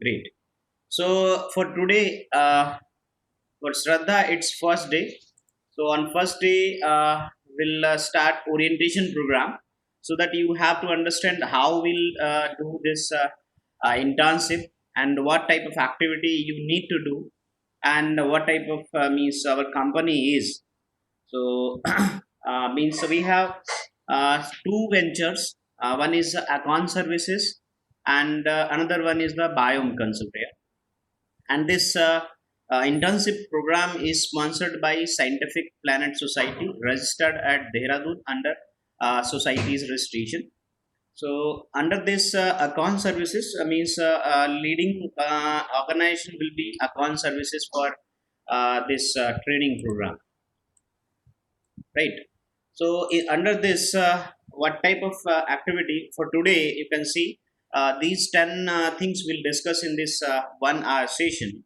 Great. So for today, for Shraddha, it's first day. So on first day, we'll start orientation program so that you have to understand how we'll do this internship and what type of activity you need to do and what type of means our company is. So means we have two ventures. One is account services and another one is the biome consultant, and this internship program is sponsored by Scientific Planet Society, registered at Dehradun under society's registration. So under this account services means leading organization will be account services for this training program, right? So under this what type of activity for today, you can see these 10 things we'll discuss in this 1 hour session.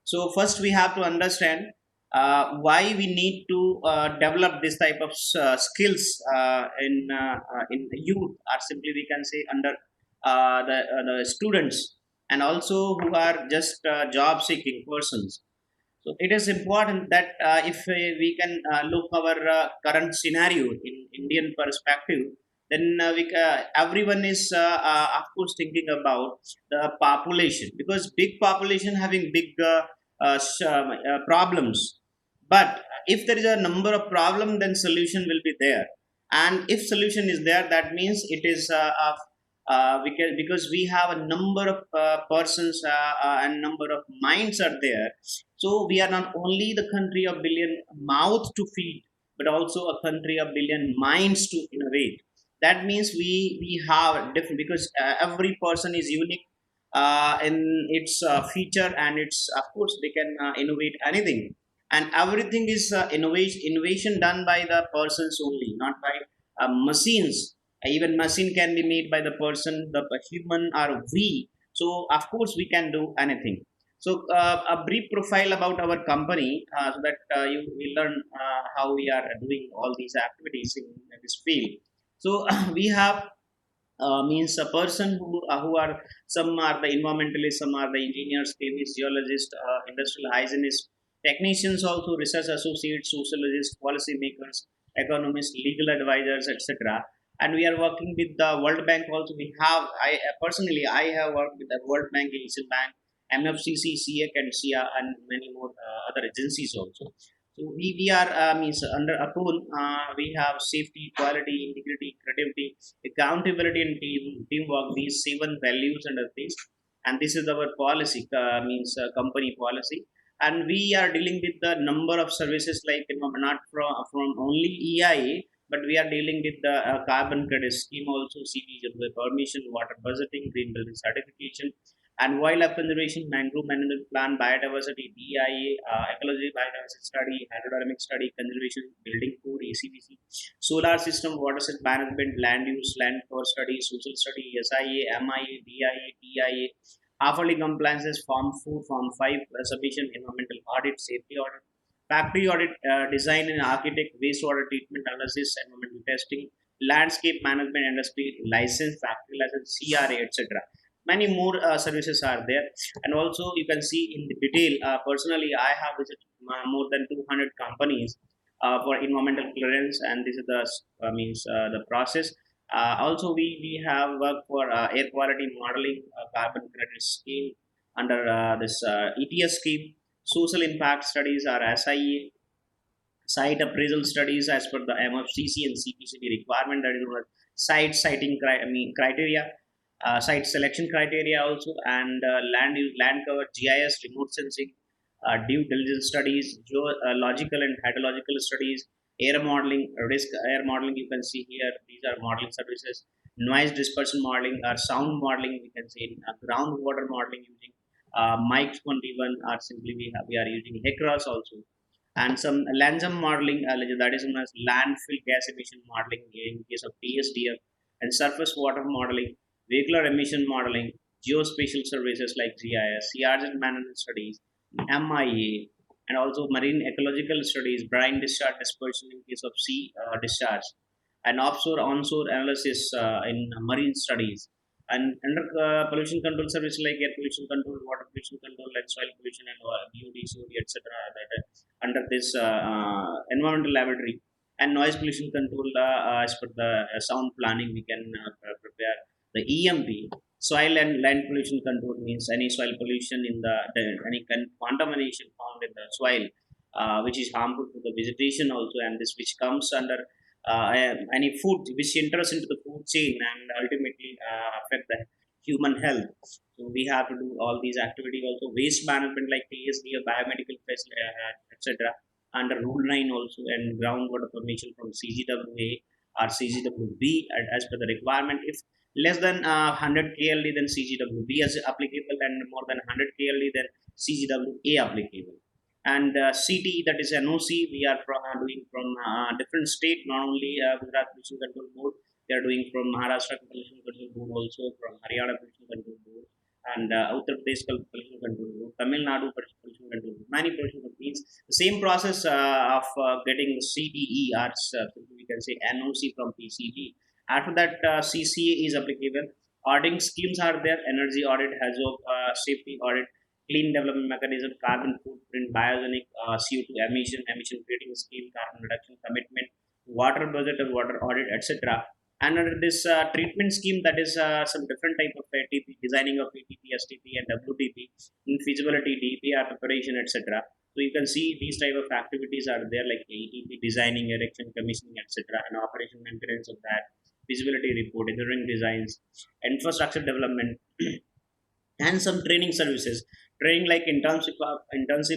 So first we have to understand why we need to develop this type of skills in the youth, or simply we can say under the students, and also who are just job seeking persons. So it is important that if we can look our current scenario in Indian perspective, then everyone is of course thinking about the population, because big population having big problems. But if there is a number of problem, then solution will be there. And if solution is there, that means it is of because we have a number of persons and number of minds are there. So we are not only the country of billion mouth to feed, but also a country of billion minds to innovate. That means we have different, because every person is unique in its feature, and it's of course they can innovate anything, and everything is innovation done by the persons only, not by machines. Even machine can be made by the person, the human or we. So of course we can do anything. So a brief profile about our company, so that you will learn how we are doing all these activities in this field. So we have means a person who are, some are the environmentalists, some are the engineers, chemists, geologists, industrial hygienists, technicians, also research associates, sociologists, policy makers, economists, legal advisors, etc. And we are working with the World Bank also. We have, I personally I have worked with the World Bank, Asian Bank, MFCC, CEC, and SIA, and many more other agencies also. So we are means under APUL, we have safety, quality, integrity, creativity, accountability, and teamwork. These seven values under this, and this is our policy, means company policy. And we are dealing with the number of services, like not from only EIA, but we are dealing with the carbon credit scheme also, CB permission, water budgeting, green building certification, and wildlife conservation, mangrove management plan, biodiversity, DIA, ecology, biodiversity study, hydrodynamic study, conservation, building code, ACBC, solar system, watershed management, land use, land cover study, social study, SIA, MIA, DIA, TIA, half-yearly compliances, Form 4, Form 5, submission, environmental audit, safety audit, factory audit, design and architect, wastewater treatment analysis, environmental testing, landscape management, industry license, factory license, CRA, etc. Many more services are there. And also you can see in the detail, personally I have visited more than 200 companies for environmental clearance, and this is the means the process. Also we have worked for air quality modeling, carbon credit scheme under this ETS scheme, social impact studies are SIA, site appraisal studies as per the MFCC and CPCB requirement, that is site siting criteria, site selection criteria also, and land cover, GIS, remote sensing, due diligence studies, geological and hydrological studies, air modeling, risk air modeling. You can see here these are modeling services. Noise dispersion modeling or sound modeling, we can say groundwater modeling using Mike 21, or simply we are using HECRAS also, and some LANSM modeling, that is known as landfill gas emission modeling in case of TSDF, and surface water modeling, vehicular emission modeling, geospatial services like GIS, CRZ management studies, MIA, and also marine ecological studies, brine discharge dispersion in case of sea discharge, and offshore onshore analysis in marine studies. And under pollution control service like air pollution control, water pollution control, and soil pollution, and BOD, COD, etc. That under this environmental laboratory and noise pollution control, as per the sound planning, we can prepare the EMP. Soil and land pollution control means any soil pollution in any contamination found in the soil, which is harmful to the vegetation also, and this which comes under any food which enters into the food chain and ultimately affect the human health. So we have to do all these activities also. Waste management like TSD or biomedical etc. Under Rule 9 also, and groundwater permission from CGWA or CGWB as per the requirement. If less than 100 KLD, then CGWB is applicable, and more than 100 KLD, then CGWA applicable. And CT, that is NOC, we are doing from different state, not only Gujarat Pollution Control Board, they are doing from Maharashtra Pollution Control Board, also from Haryana Pollution Control Board, and Uttar Pradesh Pollution Control Board, Tamil Nadu Pollution Control Board, many pollution means the same process of getting CTE, or we can say NOC from PCT. After that, CCA is applicable. Auditing schemes are there: energy audit, hazard safety audit, clean development mechanism, carbon footprint, biogenic CO2 emission trading scheme, carbon reduction commitment, water budget and water audit, etc. And under this treatment scheme, that is some different type of ATP, designing of ATP, STP, and WTP, in feasibility, DPR preparation, etc. So you can see these type of activities are there, like ATP designing, erection, commissioning, etc., and operation maintenance of that, feasibility report, engineering designs, infrastructure development, and some training services. Training like internship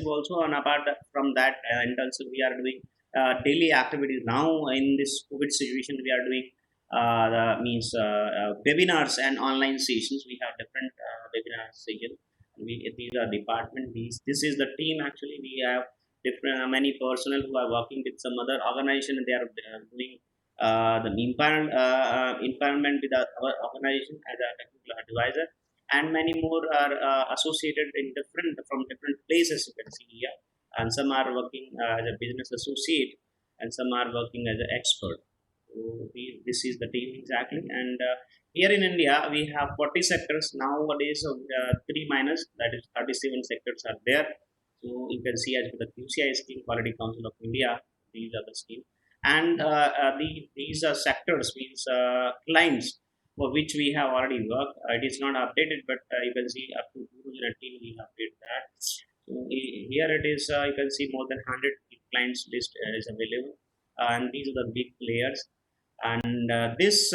also, and apart from that internship, we are doing daily activities. Now in this COVID situation, we are doing webinars and online sessions. We have different webinar sessions. These are department. This is the team. Actually, we have different many personnel who are working with some other organization. They are doing the empowerment with our organization as a technical advisor, and many more are associated in different from different places, you can see here, and some are working as a business associate, and some are working as an expert. So this is the team exactly. And here in India we have 40 sectors nowadays, of 3 minus, that is 37 sectors are there. So you can see as per the QCI scheme, Quality Council of India, these are the scheme. And these are sectors means clients for which we have already worked. It is not updated, but you can see up to 2018 we have did that. So here it is, you can see more than 100 clients list is available, and these are the big players. And this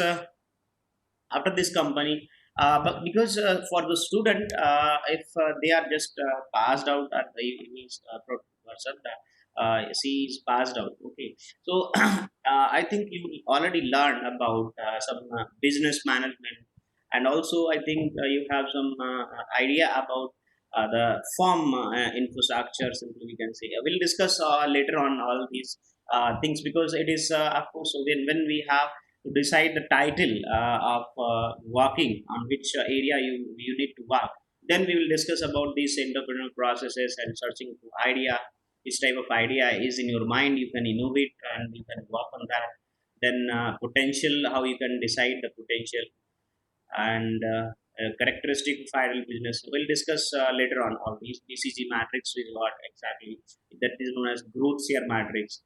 after this company, but because for the student, if they are just passed out at the means person, she is passed out, okay. So I think you already learned about some business management, and also I think you have some idea about the farm infrastructure, simply we can say. We'll discuss later on all these things, because it is of course when we have to decide the title of working on which area you need to work, then we will discuss about these entrepreneurial processes and searching for idea, which type of idea is in your mind, you can innovate and you can work on that. Then potential, how you can decide the potential, and characteristic of ideal business. We'll discuss later on all these. BCG matrix is what exactly that is known as growth share matrix.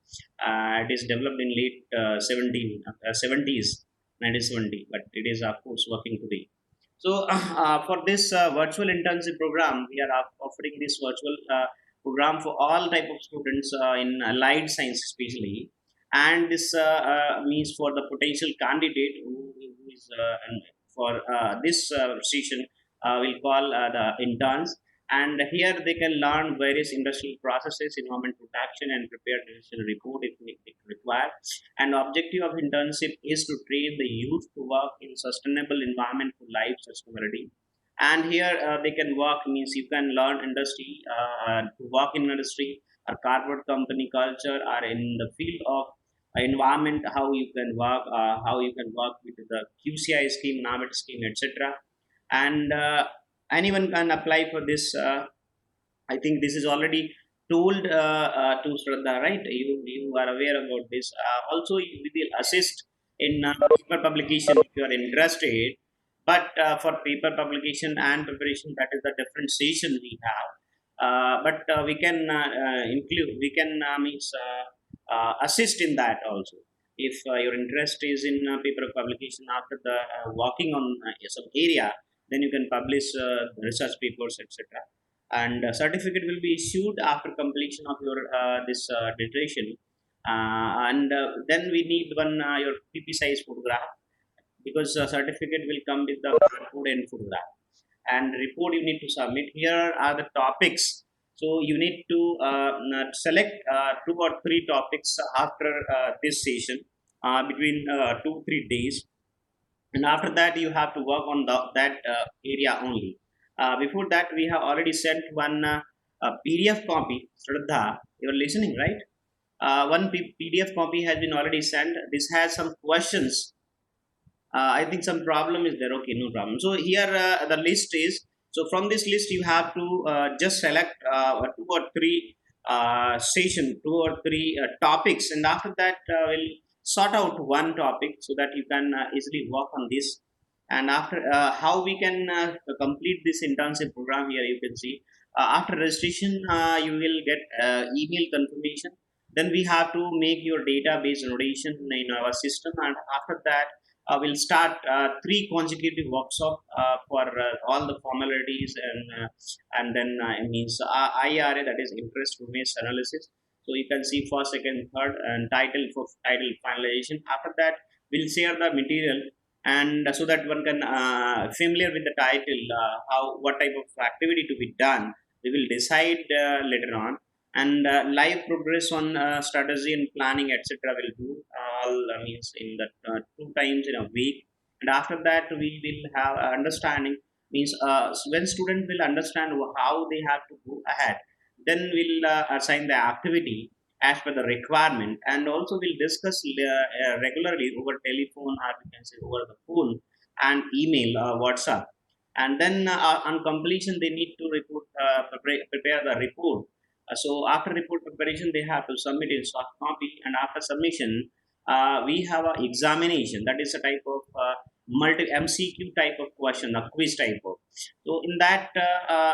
It is developed in late 70s, 1970, but it is of course working today. So for this virtual internship program, we are offering this virtual program for all type of students in allied science especially, and this means for the potential candidate who is for this session, we'll call the interns. And here they can learn various industrial processes, environment protection, and prepare decision report if required. And the objective of internship is to train the youth to work in sustainable environment for life sustainability. And here they can work means you can learn industry, to work in industry or corporate company culture, or in the field of environment, how you can work, how you can work with the QCI scheme, NAVET scheme, etc. And anyone can apply for this. I think this is already told to Shraddha, right? You are aware about this. Also, we will assist in paper publication if you are interested. But for paper publication and preparation, that is the different session we have. But we can include, we can means assist in that also. If your interest is in paper publication after the working on some area, then you can publish research papers, etc. And certificate will be issued after completion of your this duration. And then we need one your pp size photograph, because certificate will come with the code and photograph. And report you need to submit. Here are the topics. So you need to select 2 or 3 topics after this session, between 2 3 days. And after that you have to work on that area only. Before that, we have already sent one pdf copy. Shraddha, you're listening, right? One pdf copy has been already sent. This has some questions. I think some problem is there. Okay, no problem. So here the list is, so from this list you have to just select 2 or 3 station, 2 or 3 topics, and after that we'll sort out one topic so that you can easily work on this. And after how we can complete this internship program, here you can see after registration you will get email confirmation. Then we have to make your database rotation in our system, and after that we'll start 3 consecutive workshop for all the formalities, and then it means IRA, that is interest image analysis. So you can see first, second, third, and title for title finalization. After that, we'll share the material, and so that one can familiar with the title, how what type of activity to be done. We will decide later on, and live progress on strategy and planning, etc. will do all means in the 2 times in a week. And after that we will have understanding, means when student will understand how they have to go ahead, then we'll assign the activity as per the requirement. And also we'll discuss regularly over telephone, or we can say over the phone and email, WhatsApp. And then on completion they need to report, prepare the report. So after report preparation, they have to submit in soft copy, and after submission, we have a examination. That is a type of multi MCQ type of question, a quiz type of. So in that,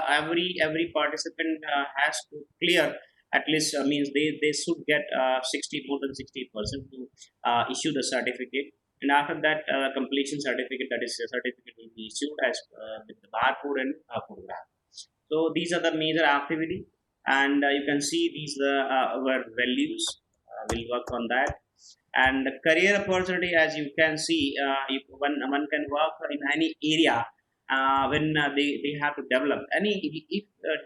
every participant has to clear at least, means they should get 60, more than 60% to issue the certificate. And after that, completion certificate, that is a certificate will be issued as with the barcode and photograph. So these are the major activity, and you can see these our values. We'll work on that. And career opportunity, as you can see, if one can work in any area when they have to develop any, if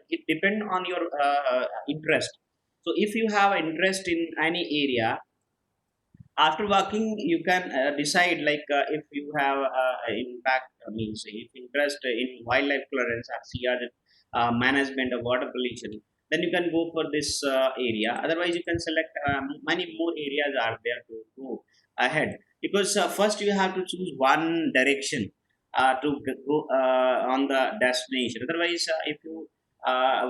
it depend on your interest. So if you have interest in any area, after working you can decide, like if you have impact, means if interest in wildlife clearance or CR management of water pollution, then you can go for this area. Otherwise you can select many more areas are there to go ahead, because first you have to choose one direction to go on the destination. Otherwise if you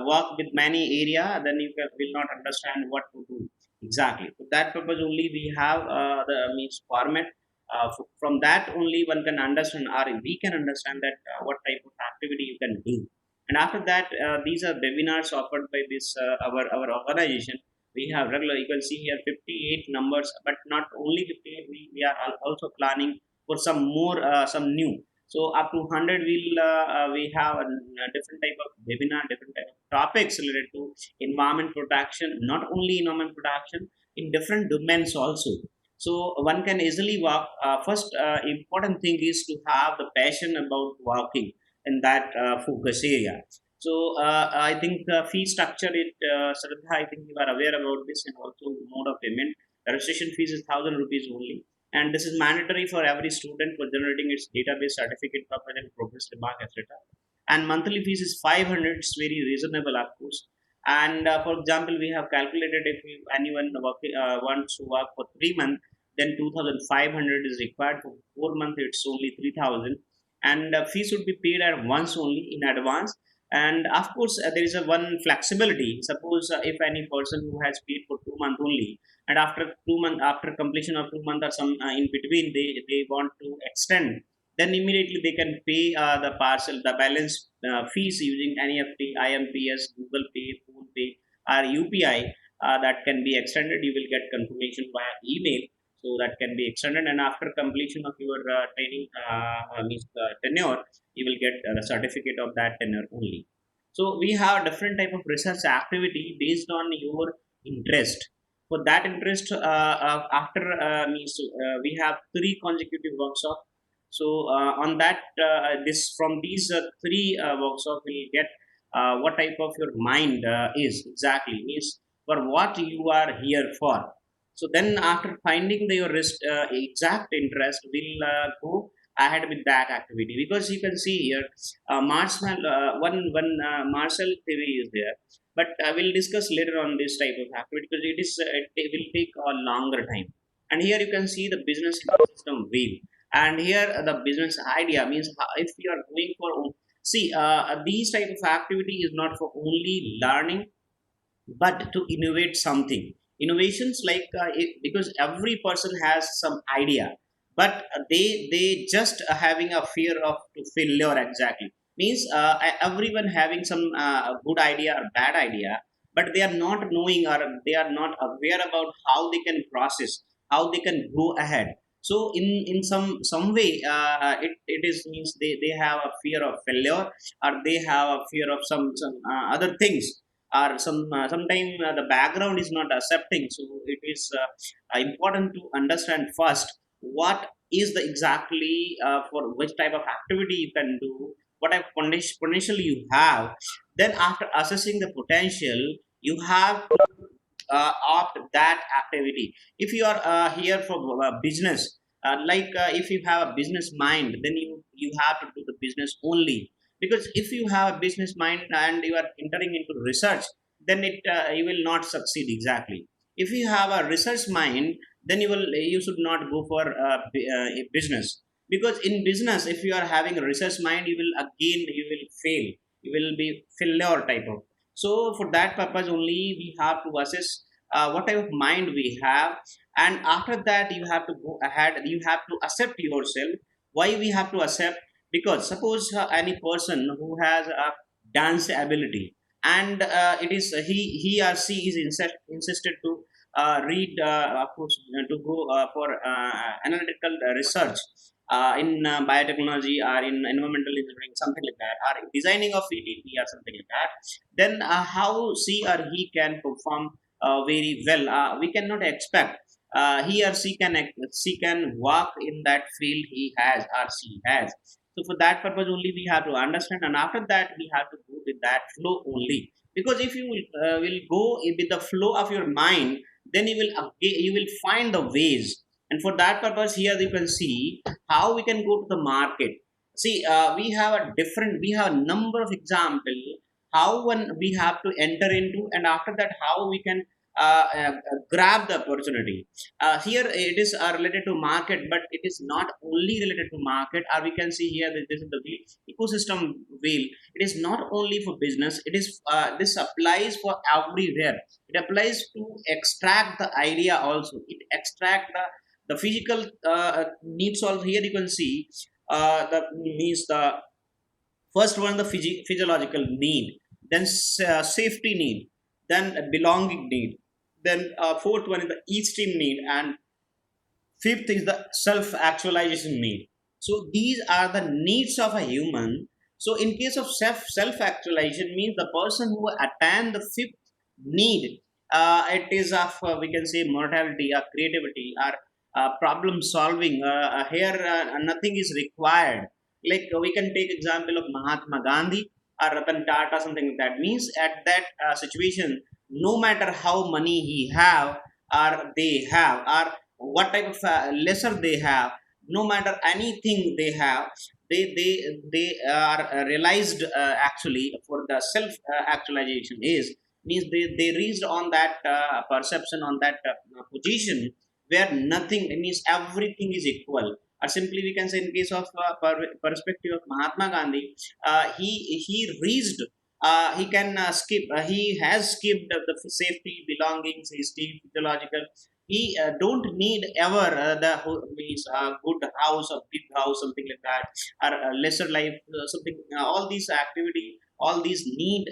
work with many area, then you will not understand what to do exactly. For that purpose only we have the means format. From that only one can understand, or we can understand that what type of activity you can do. And after that, these are webinars offered by this our organization. We have regular, you can see here 58 numbers, but not only 58, we are also planning for some more, some new. So up to 100 we have a different type of webinar, different type of topics related to environment protection, not only environment protection, in different domains also. So one can easily work. First important thing is to have the passion about working in that focus area. So I think fee structure, it Shraddha, I think you are aware about this, and also mode of payment. The registration fees is 1,000 rupees only, and this is mandatory for every student for generating its database certificate, purpose and progress remark, etc. And monthly fees is 500. It's very reasonable, of course. And for example, we have calculated, if anyone wants to work for 3 months, then 2,500 is required. For 4 months, it's only 3,000. And fee should be paid at once only in advance. And of course there is a one flexibility. Suppose if any person who has paid for 2 months only, and after 2 months, after completion of 2 months or some in between, they want to extend then immediately they can pay the parcel, the balance fees using NEFT, IMPS, Google Pay, Phone Pay, or UPI. That can be extended. You will get confirmation via email, so that can be extended. And after completion of your training means tenure, you will get a certificate of that tenure only. So we have different type of research activity based on your interest. For that interest, after means we have three consecutive workshops. So on that, this from these three workshops, we get what type of your mind is exactly, means for what you are here for. So then, after finding your exact interest, we'll go ahead with that activity, because you can see here, one martial theory is there, but I will discuss later on this type of activity, because it will take a longer time. And here you can see the business ecosystem wheel, and here the business idea means if you are going for see these type of activity is not for only learning, but to innovate something. Innovations like because every person has some idea, but they just having a fear of to failure exactly, means everyone having some good idea or bad idea, but they are not knowing, or they are not aware about how they can process, how they can go ahead. So in some way, it is means they have a fear of failure, or they have a fear of some other things, or sometimes the background is not accepting. So it is important to understand first what is the exactly for which type of activity you can do, what type of potential you have. Then after assessing the potential, you have to opt that activity. If you are here for business, if you have a business mind, then you have to do the business only. Because if you have a business mind and you are entering into research, then it you will not succeed exactly. If you have a research mind, then you should not go for a business, because in business, if you are having a research mind, you will fail, you will be failure type of. So for that purpose only, we have to assess what type of mind we have. And after that, you have to go ahead, you have to accept yourself. Why we have to accept? Because suppose any person who has a dance ability, and it is he or she is insisted to read of course to go for analytical research in biotechnology, or in environmental engineering, something like that, or designing of ETP or something like that, then how she or he can perform very well? We cannot expect he or she can work in that field he has or she has. So for that purpose only, we have to understand, and after that we have to go with that flow only. Because if you will go with the flow of your mind, then you will find the ways. And for that purpose, here you can see how we can go to the market. See, we have a number of example how one we have to enter into, and after that how we can grab the opportunity. Here it is related to market, but it is not only related to market. Or we can see here that this is the wheel, ecosystem wheel. It is not only for business, it is this applies for everywhere. It applies to extract the idea also, it extract the physical needs also. Here you can see the means the first one, the physiological need, then safety need, then a belonging need, then fourth one is the esteem need, and fifth is the self actualization need. So these are the needs of a human. So in case of self actualization means the person who attain the fifth need, it is of we can say mortality or creativity or problem solving. Here nothing is required. Like we can take example of Mahatma Gandhi or Ratan Tata, something like that. Means at that situation, no matter how money he have or they have, or what type of lesser they have, no matter anything they have, they are realized actually for the self actualization is, means they reached on that perception, on that position where nothing, it means everything is equal. Or simply we can say in case of perspective of Mahatma Gandhi, he reached he can skip he has skipped the safety, belongings, history, physiological, he don't need ever means good house or big house, something like that, or lesser life, something. All these activity, all these need,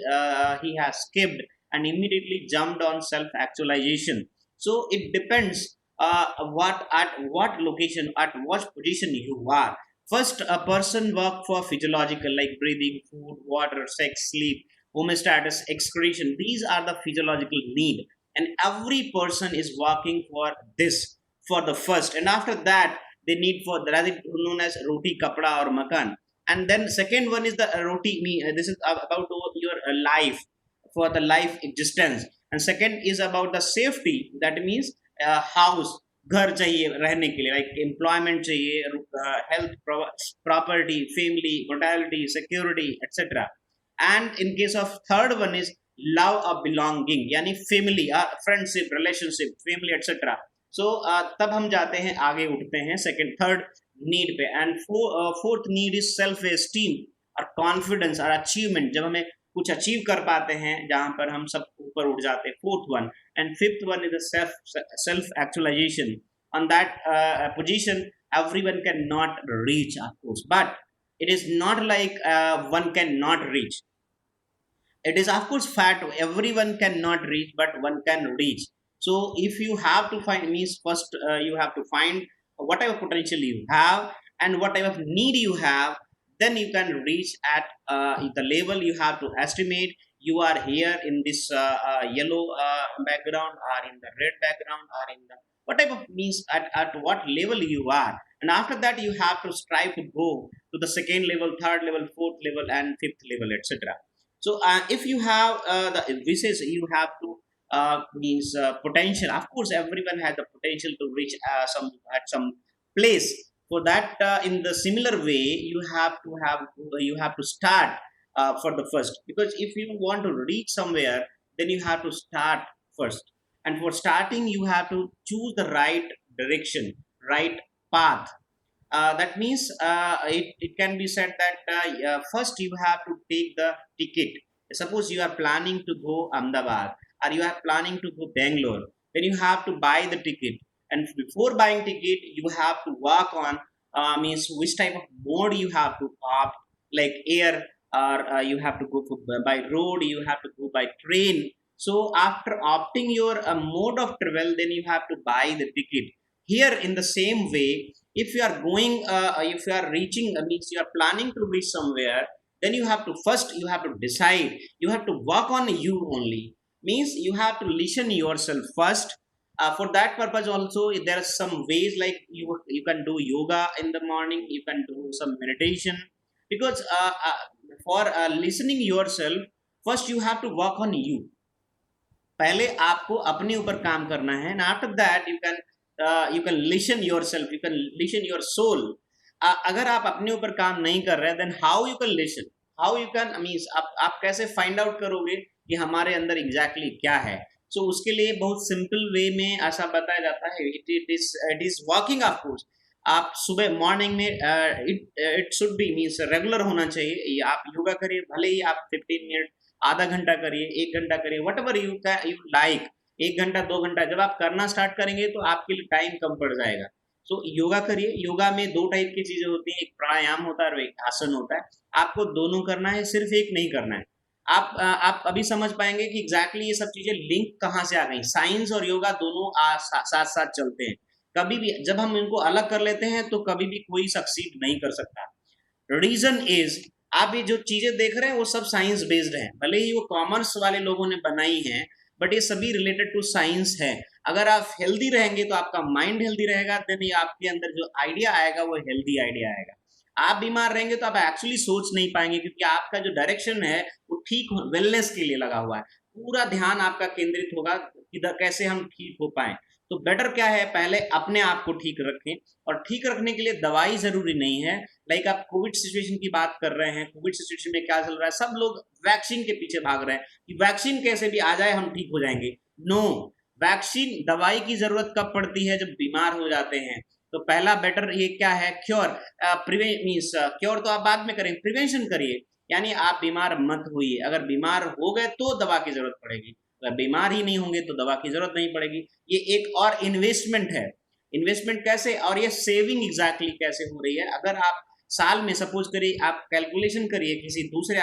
he has skipped and immediately jumped on self actualization. So it depends what at what location, at what position you are. First, a person work for physiological, like breathing, food, water, sex, sleep, homeostasis, excretion. These are the physiological need, and every person is working for this, for the first, and after that they need for that is known as roti, kapda, or makan. And then second one is the roti me. This is about your life, for the life existence. And second is about the safety. That means house, घर चाहिए रहने के लिए, like employment चाहिए, health, property, family, mortality, security, etc. And in case of third one is love or belonging, यानी family, friendship, relationship, family, etc. So तब हम जाते हैं, आगे उठते हैं second third need पे. And fourth need is self esteem और confidence और achievement, जब हमें कुछ अचीव कर पाते हैं जहां पर हम सब ऊपर उठ जाते हैं, fourth one. And fifth one is self actualisation. On that position everyone can not reach, of course, but it is not like one can not reach. It is of course fact everyone cannot reach, but one can reach. So if you have to find, means first you have to find whatever potential you have and whatever need you have, then you can reach at the level you have to estimate. You are here in this yellow background, or in the red background, or in the whatever, means at what level you are. And after that you have to strive to go to the second level, third level, fourth level, and fifth level, etc. So if you have the wishes, you have to means potential. Of course everyone has the potential to reach some at some place. For that, in the similar way, you have to start for the first, because if you want to reach somewhere, then you have to start first. And for starting you have to choose the right direction, right path. That means it can be said that first you have to take the ticket. Suppose you are planning to go Ahmedabad, or you are planning to go Bangalore, then you have to buy the ticket. And before buying ticket you have to work on means which type of mode you have to opt, like air, or you have to go for, by road, you have to go by train. So after opting your mode of travel, then you have to buy the ticket. Here in the same way, if you are going if you are reaching, means you are planning to reach somewhere, then you have to first, you have to decide, you have to work on you only. Means you have to listen yourself first. For that purpose also there are some ways, like you can do yoga in the morning, you can do some meditation. Because for listening yourself, first you have to work on you. पहले आपको अपने ऊपर काम करना है, and after that you can listen yourself, you can listen your soul. अगर आप अपने ऊपर काम नहीं कर रहे, then how you can listen, how you can means आप कैसे find out करोगे कि हमारे अंदर exactly क्या है. So उसके लिए बहुत सिंपल वे में ऐसा बताया जाता है, it is working of course. आप सुबह मॉर्निंग में it should be means regular होना चाहिए. आप योगा करिए, भले ही आप 15 मिनट, आधा घंटा करिए, 1 घंटा करिए, वट एवर यू लाइक. 1 घंटा 2 घंटा जब आप करना स्टार्ट करेंगे तो आपके लिए टाइम कम पड़ जाएगा. सो योगा करिए. योगा में 2 टाइप की चीजें होती हैं, एक प्राणायाम होता है और एक आसन होता है. आपको दोनों करना है, सिर्फ एक नहीं करना है. आप अभी समझ पाएंगे कि एग्जैक्टली ये सब चीजें लिंक कहाँ से आ गई. साइंस और योगा दोनों साथ साथ चलते हैं. कभी भी जब हम इनको अलग कर लेते हैं तो कभी भी कोई सक्सीड नहीं कर सकता. रीजन इज, आप ये जो चीजें देख रहे हैं वो सब साइंस बेस्ड है. भले ही वो कॉमर्स वाले लोगों ने बनाई है, बट ये सभी रिलेटेड टू साइंस है. अगर आप हेल्दी रहेंगे तो आपका माइंड हेल्दी रहेगा, देन ये आपके अंदर जो आइडिया आएगा वो हेल्दी आइडिया आएगा. आप बीमार रहेंगे तो आप एक्चुअली सोच नहीं पाएंगे, क्योंकि आपका जो डायरेक्शन है वो ठीक वेलनेस के लिए लगा हुआ है. पूरा ध्यान आपका केंद्रित होगा कि कैसे हम ठीक हो पाए. तो बेटर क्या है, पहले अपने आप को ठीक रखें. और ठीक रखने के लिए दवाई जरूरी नहीं है. लाइक आप कोविड सिचुएशन की बात कर रहे हैं, कोविड सिचुएशन में क्या चल रहा है, सब लोग वैक्सीन के पीछे भाग रहे हैं कि वैक्सीन कैसे भी आ जाए हम ठीक हो जाएंगे. नो, वैक्सीन, दवाई की जरूरत कब पड़ती है, जब बीमार हो जाते हैं. तो पहला बेटर ये क्या है, क्योर. मीन्स क्योर तो आप बाद में करेंगे, प्रिवेंशन करिए. यानी आप बीमार मत होइए. अगर बीमार हो गए तो दवा की जरूरत पड़ेगी. बीमार ही नहीं होंगे तो दवा की जरूरत नहीं पड़ेगी। ये एक और इन्वेस्टमेंट है। इन्वेस्टमेंट कैसे, और ये सेविंग एग्जैक्टली कैसे हो रही है। अगर आप साल में सपोज करिए, आप कैलकुलेशन करिए किसी दूसरे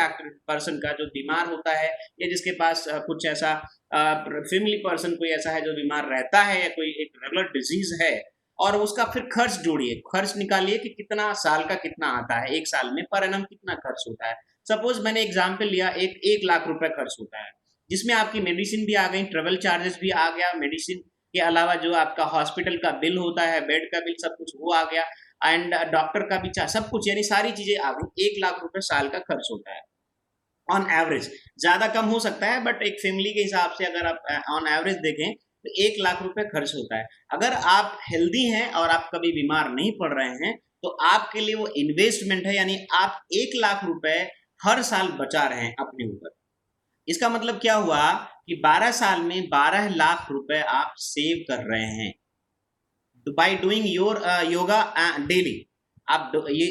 पर्सन का जो बीमार होता है, या जिसके पास कुछ ऐसा फैमिली पर्सन कोई ऐसा है जो बीमार रहता है, या कोई एक रेगुलर डिजीज है, और उसका फिर खर्च जोड़िए, खर्च निकालिए कि कितना साल का कितना आता है, एक साल में पर एनम कितना खर्च होता है। सपोज मैंने एग्जाम्पल लिया, एक लाख रुपए खर्च होता है, जिसमें आपकी मेडिसिन भी आ गई, ट्रेवल चार्जेस भी आ गया, मेडिसिन के अलावा जो आपका हॉस्पिटल का बिल होता है, बेड का बिल, सब कुछ वो आ गया, एंड डॉक्टर का भी सब कुछ, यानी सारी चीजें आ गई। 1 लाख रुपए साल का खर्च होता है ऑन एवरेज। ज्यादा कम हो सकता है, बट एक फैमिली के हिसाब से अगर आप ऑन एवरेज देखें तो 1 लाख रुपए खर्च होता है। अगर आप हेल्दी हैं और आप कभी बीमार नहीं पड़ रहे हैं, तो आपके लिए वो इन्वेस्टमेंट है, यानी आप 1 लाख रुपए हर साल बचा रहे हैं अपने ऊपर। इसका मतलब क्या हुआ कि 12 साल में 12 लाख रुपए आप सेव कर रहे हैं by doing your yoga daily. आप ये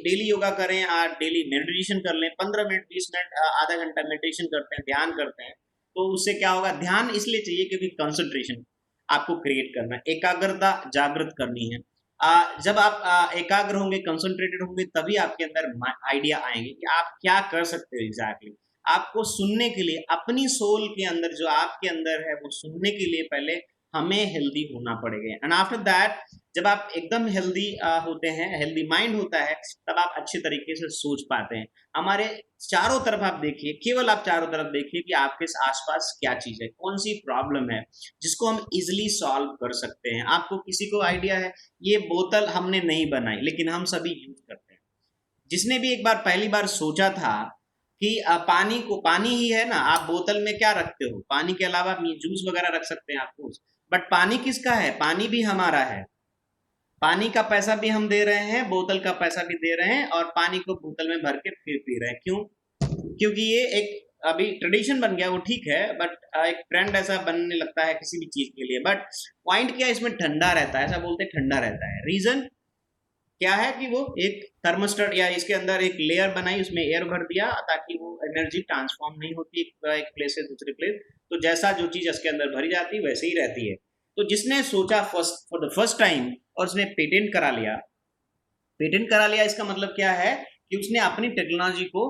डेली योगा करें, आप डेली मेडिटेशन कर लें, 15 मिनट 20 मिनट आधा घंटा मेडिटेशन करते हैं, ध्यान करते हैं, तो उससे क्या होगा। ध्यान इसलिए चाहिए क्योंकि कंसंट्रेशन आपको क्रिएट करना है, एकाग्रता जागृत करनी है। जब आप एकाग्र होंगे, कंसंट्रेटेड होंगे, तभी आपके अंदर आइडिया आएंगे कि आप क्या कर सकते हो एग्जैक्टली। आपको सुनने के लिए, अपनी सोल के अंदर जो आपके अंदर है वो सुनने के लिए पहले हमें हेल्दी होना पड़ेगा, एंड आफ्टर दैट जब आप एकदम हेल्दी होते हैं, हेल्दी माइंड होता है, तब आप अच्छे तरीके से सोच पाते हैं। हमारे चारों तरफ आप देखिए, केवल आप चारों तरफ देखिए कि आपके आसपास क्या चीज है, कौन सी प्रॉब्लम है जिसको हम इजिली सॉल्व कर सकते हैं। आपको किसी को आइडिया है, ये बोतल हमने नहीं बनाई लेकिन हम सभी यूज करते हैं। जिसने भी एक बार पहली बार सोचा था कि पानी को पानी ही है ना, आप बोतल में क्या रखते हो, पानी के अलावा जूस वगैरह रख सकते हैं आप, बट पानी किसका है, पानी भी हमारा है। पानी का पैसा भी हम दे रहे हैं, बोतल का पैसा भी दे रहे हैं, और पानी को बोतल में भर के फिर पी रहे हैं। क्यों? क्योंकि ये एक अभी ट्रेडिशन बन गया, वो ठीक है, बट एक ट्रेंड ऐसा बनने लगता है किसी भी चीज के लिए। बट पॉइंट क्या है, इसमें ठंडा रहता है, ऐसा बोलते हैं ठंडा रहता है। रीजन क्या है कि वो एक थर्मोस्टेट या इसके अंदर एक लेयर बनाई, उसमें एयर भर दिया ताकि वो एनर्जी ट्रांसफॉर्म नहीं होती एक प्लेस से दूसरे प्लेस, तो जैसा जो चीज इसके अंदर भरी जाती है वैसे ही रहती है। तो जिसने सोचा फॉर द फर्स्ट टाइम और उसने पेटेंट करा लिया, पेटेंट करा लिया, इसका मतलब क्या है कि उसने अपनी टेक्नोलॉजी को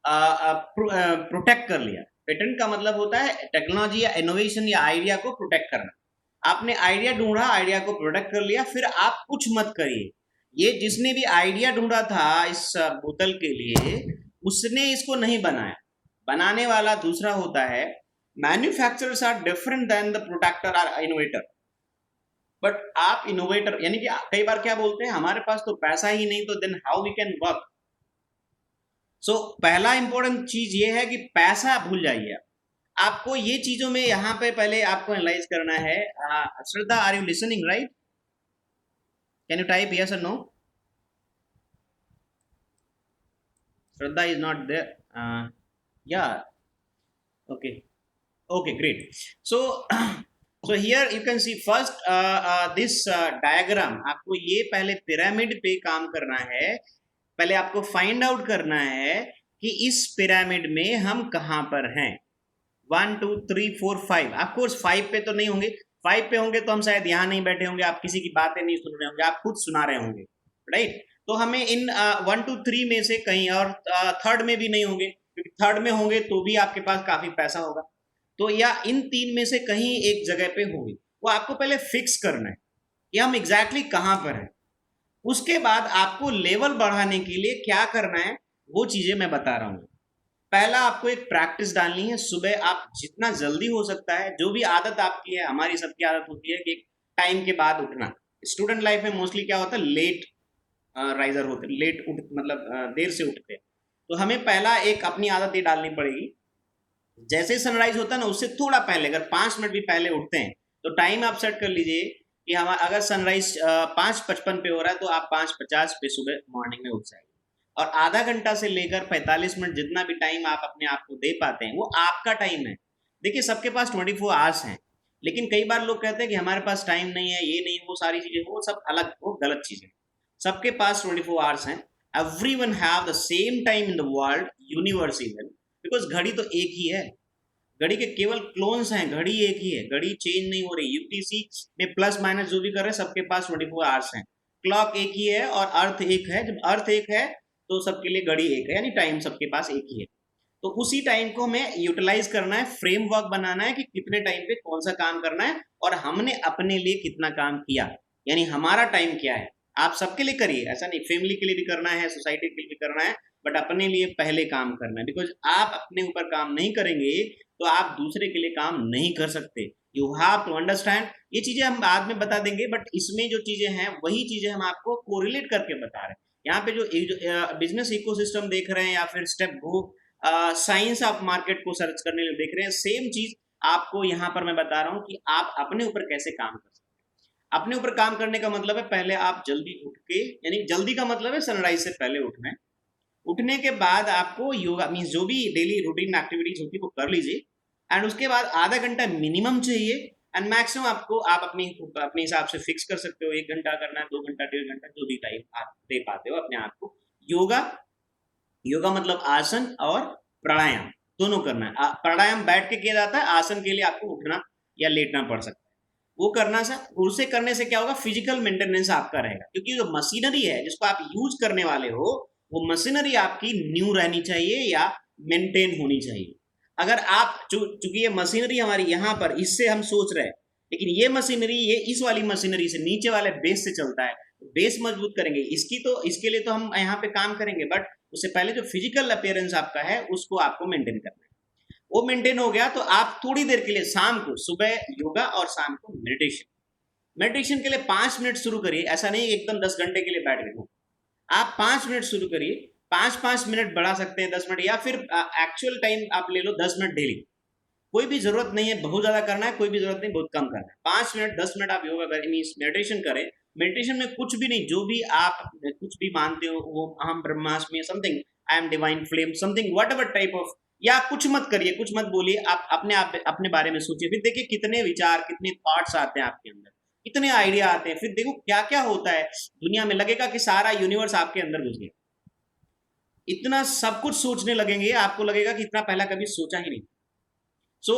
प्रोटेक्ट कर लिया। पेटेंट का मतलब होता है टेक्नोलॉजी या इनोवेशन या आइडिया को प्रोटेक्ट करना। आपने आइडिया ढूंढा, आइडिया को प्रोटेक्ट कर लिया, फिर आप कुछ मत करिए। ये जिसने भी आइडिया ढूंढा था इस बोतल के लिए, उसने इसको नहीं बनाया, बनाने वाला दूसरा होता है। Manufacturers are different than the productor are innovator. But आप इनोवेटर, यानी कि कई बार क्या बोलते हैं, हमारे पास तो पैसा ही नहीं, तो then how we can work. So पहला इंपॉर्टेंट चीज ये है कि पैसा भूल जाइए। आपको ये चीजों में यहाँ पे पहले आपको एनालाइज करना है। Shraddha, are you listening right? Can you type yes और no? Shraddha is not there. Yeah. Okay. Okay. Great. So, so here you can see first this diagram. आपको ये पहले पिरामिड पे काम करना है। पहले आपको फाइंड आउट करना है कि इस पिरामिड में हम कहाँ पर हैं। 1 2 3 4 5। ऑफ कोर्स 5 पे तो नहीं होंगे, 5 पे होंगे तो हम शायद यहाँ नहीं बैठे होंगे, आप किसी की बातें नहीं सुन रहे होंगे, आप खुद सुना रहे होंगे, राइट? तो हमें इन 1 2 3 में से कहीं, और थर्ड में भी नहीं होंगे, क्योंकि थर्ड में होंगे तो भी आपके पास काफी पैसा होगा। तो या इन 3 में से कहीं एक जगह पे होंगे, वो आपको पहले फिक्स करना है कि हम एग्जैक्टली कहाँ पर हैं। उसके बाद आपको लेवल बढ़ाने के लिए क्या करना है, वो चीजें मैं बता रहा हूँ। पहला आपको एक प्रैक्टिस डालनी है। सुबह आप जितना जल्दी हो सकता है, जो भी आदत आपकी है, हमारी सबकी आदत होती है कि टाइम के बाद उठना। स्टूडेंट लाइफ में मोस्टली क्या होता है, लेट राइजर होते, लेट उठ मतलब देर से उठते। तो हमें पहला एक अपनी आदत ये डालनी पड़ेगी, जैसे सनराइज होता है ना, उससे थोड़ा पहले, अगर 5 मिनट भी पहले उठते हैं तो टाइम आप सेट कर लीजिए कि हम अगर सनराइज 5:55 पे हो रहा है तो आप 5:50 पे सुबह मॉर्निंग में उठ जाएंगे। और आधा घंटा से लेकर 45 मिनट जितना भी टाइम आप अपने आप को दे पाते हैं, वो आपका टाइम है। देखिए सबके पास 24 आवर्स हैं, लेकिन कई बार लोग कहते हैं कि हमारे पास टाइम नहीं है, ये नहीं, वो सारी चीजें, वो सब अलग, वो गलत चीजें। सबके पास 24 आवर्स हैं। Everyone have the same time in the world, universe even, because घड़ी तो एक ही है। घड़ी के केवल क्लोन्स हैं, घड़ी एक ही है, घड़ी चेंज नहीं हो रही। यूटीसी में प्लस माइनस जो भी कर रहे हैं सबके पास 24 आवर्स हैं। क्लॉक एक ही है और अर्थ एक है। जब अर्थ एक है तो सबके लिए घड़ी एक है, यानी टाइम सबके पास एक ही है। तो उसी टाइम को हमें यूटिलाइज करना है, फ्रेमवर्क बनाना है कि कितने टाइम पे कौन सा काम करना है और हमने अपने लिए कितना काम किया, यानी हमारा टाइम क्या है। आप सबके लिए करिए, ऐसा नहीं, फैमिली के लिए भी करना है, सोसाइटी के लिए भी करना है, बट अपने लिए पहले काम करना है। बिकॉज आप अपने ऊपर काम नहीं करेंगे तो आप दूसरे के लिए काम नहीं कर सकते। You have to understand. ये चीजें हम बाद में बता देंगे, बट इसमें जो चीजें हैं वही चीजें हम आपको कोरिलेट करके बता रहे हैं। यहाँ पे जो बिजनेस इकोसिस्टम देख रहे हैं या फिर step go science of market को सर्च करने में देख रहे हैं, सेम चीज आपको यहाँ पर मैं बता रहा हूँ कि आप अपने ऊपर कैसे काम कर सकते हैं। अपने ऊपर काम करने का मतलब है पहले आप जल्दी उठ के, यानी जल्दी का मतलब है सनराइज से पहले उठना है। उठने के बाद आपको योगा मीन्स जो भी डेली रूटीन एक्टिविटीज होती है वो कर लीजिए, एंड उसके बाद आधा घंटा मिनिमम चाहिए, एंड मैक्सिमम आपको आप अपने हिसाब से फिक्स कर सकते हो, 1 घंटा करना है, 2 घंटा, 1.5 घंटा, जो भी टाइम आप दे पाते हो अपने आप को। योगा, योगा मतलब आसन और प्राणायाम दोनों करना है। प्राणायाम बैठ के किया जाता है, आसन के लिए आपको उठना या लेटना पड़ सकता है। वो करना सा, उसे करने से क्या होगा, फिजिकल मेंटेनेंस आपका रहेगा, क्योंकि जो मशीनरी है जिसको आप यूज करने वाले हो वो मशीनरी आपकी न्यू रहनी चाहिए या मेंटेन होनी चाहिए। अगर आप चूंकि ये मशीनरी हमारी यहाँ पर इससे हम सोच रहे हैं, लेकिन ये मशीनरी ये इस वाली मशीनरी से नीचे वाले बेस से चलता है, बेस मजबूत करेंगे इसकी, तो इसके लिए तो हम यहाँ पे काम करेंगे, बट उससे पहले जो फिजिकल अपीयरेंस आपका है उसको आपको मेंटेन करना है। वो मेंटेन हो गया तो आप थोड़ी देर के लिए शाम को, सुबह योगा और शाम को मेडिटेशन। मेडिटेशन के लिए 5 मिनट शुरू करिए, ऐसा नहीं एकदम 10 घंटे के लिए बैठ गए। आप 5 मिनट शुरू करिए, 5-5 मिनट बढ़ा सकते हैं, 10 मिनट, या फिर एक्चुअल टाइम आप ले लो 10 मिनट डेली। कोई भी जरूरत नहीं है बहुत ज्यादा करना है, कोई भी जरूरत नहीं बहुत कम करना है। 5 मिनट 10 मिनट आप योगा करें, मीन्स मेडिटेशन करें। मेडिटेशन में कुछ भी नहीं, जो भी आप कुछ भी मानते हो, वो अहम ब्रह्मास्मि something, I am divine flame something, what ever type of, या कुछ मत करिए, कुछ मत बोलिए, आप अपने बारे में सोचिए, फिर देखिए कितने विचार, कितने थॉट्स आते हैं आपके अंदर, कितने आइडिया आते हैं, फिर देखो क्या क्या होता है दुनिया में, लगेगा कि सारा यूनिवर्स आपके अंदर घुस गया। इतना सब कुछ सोचने लगेंगे, आपको लगेगा कि इतना पहला कभी सोचा ही नहीं। So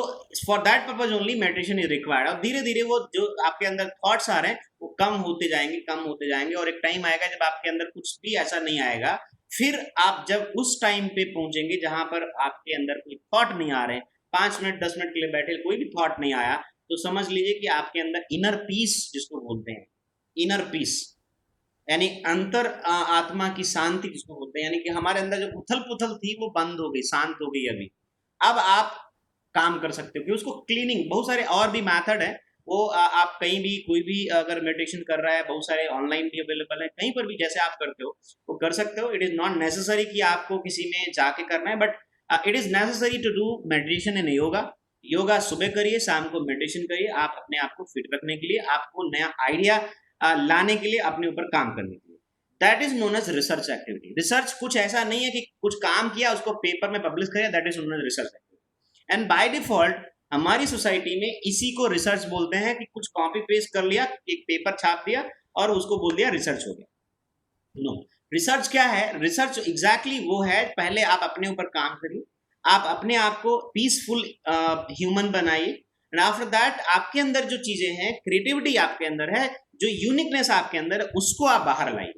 for that purpose only meditation is required. और धीरे धीरे वो जो आपके अंदर थॉट्स आ रहे हैं वो कम होते जाएंगे, कम होते जाएंगे, और एक टाइम आएगा जब आपके अंदर कुछ भी ऐसा नहीं आएगा। फिर आप जब उस टाइम पे पहुंचेंगे जहां पर आपके अंदर कोई थॉट नहीं आ रहे हैं, 5 मिनट 10 मिनट के लिए बैठे कोई भी थॉट नहीं आया, तो समझ लीजिए कि आपके अंदर इनर पीस जिसको बोलते हैं, इनर पीस यानी अंतर आत्मा की शांति जिसको बोलते हैं, यानी कि हमारे अंदर जो उथल पुथल थी वो बंद हो गई, शांत हो गई। अभी अब आप काम कर सकते हो कि उसको क्लीनिंग, बहुत सारे और भी मेथड है, वो आप कहीं भी, कोई भी अगर मेडिटेशन कर रहा है, बहुत सारे ऑनलाइन भी अवेलेबल है, कहीं पर भी जैसे आप करते हो वो कर सकते हो। इट इज नॉट नेसेसरी कि आपको किसी में जाके करना है, but it is necessary to do meditation and yoga. Yoga सुबह करिए, शाम को मेडिटेशन करिए, आप अपने आप को फिट रखने के लिए, आपको नया आइडिया लाने के लिए, अपने ऊपर काम करने के लिए। That is known as research activity. Research कुछ ऐसा नहीं है कि कुछ काम किया उसको पेपर में पब्लिश करें, that is known as research activity. And by default हमारी सोसाइटी में इसी को रिसर्च बोलते हैं, कि कुछ कॉपी पेस्ट कर लिया, एक पेपर छाप दिया और उसको बोल दिया रिसर्च हो गया। नो, रिसर्च क्या है? रिसर्च एग्जैक्टली वो है, पहले आप अपने ऊपर काम करिए, आप अपने आप को पीसफुल ह्यूमन बनाइए, एंड आफ्टर दैट आपके अंदर जो चीजें हैं, क्रिएटिविटी आपके अंदर है, जो यूनिकनेस आपके अंदर है, उसको आप बाहर लाइए,